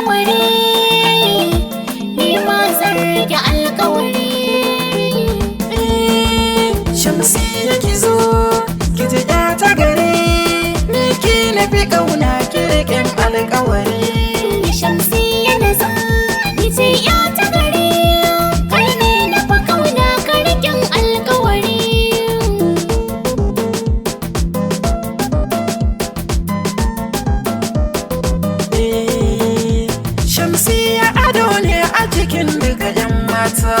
alkawari, ni ma zan rike alkawari. Shamsiyya ki zo ki ji ya ta gari, ni ki na fi kauna ki riƙen alkawari. Shamsiyya na zo ni ce ya ta gari, kai ne na fi kauna ka riƙen alkawari. Shamsiyya ado ne a cikin duka 'yan mata,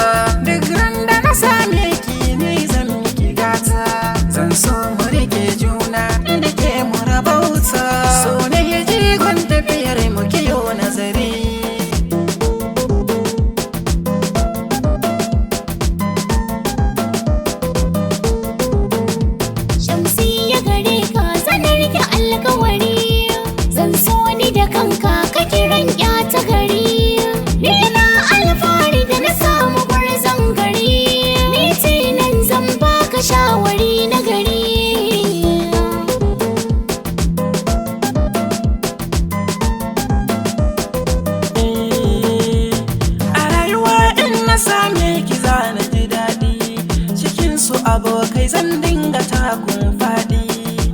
duk ran da na same ki ni zan miki gata. Zan so mu rike juna da ke mu rabauta, so ne jigon tafiyar mu kiyo nazari. Shamsiyya gare ka zan rike alkawari, zan so ni da kanka ka kiran ya ta gari. Ni na alfahari da na samu gwarzon gari, ni ce nan zan baka shawari na gari. A rayuwa in na same ki za na ji daɗi, cikin su abokai zan dinga takun faɗi.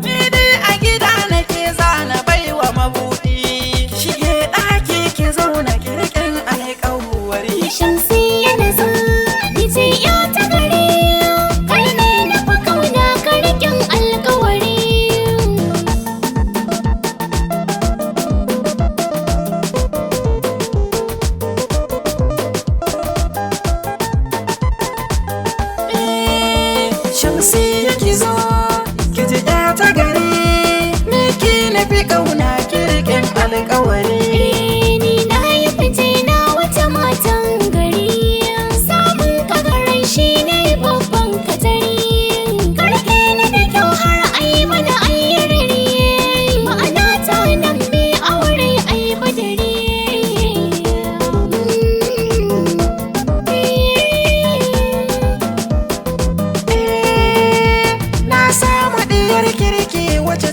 Ni dai a gida nake zana baiwa mabuɗi, shige ɗaki ki zauna ki riƙen alƙawari. Shamsiyya na zo ni ce ya ta gari, kai ne na fi kauna ka riƙen alkawari. Shamsiyya ki zo ki ji ya ta gari, ni ki na fi kauna ki riƙen alƙawari. Ni na yi fice na wata matan gari, samun kagarai shi ne babban katari. Karke ni da kyau har ai mana ayyarari, ma'ana ta nan bi aure ai badari. Na samu ɗiyar kirki wacce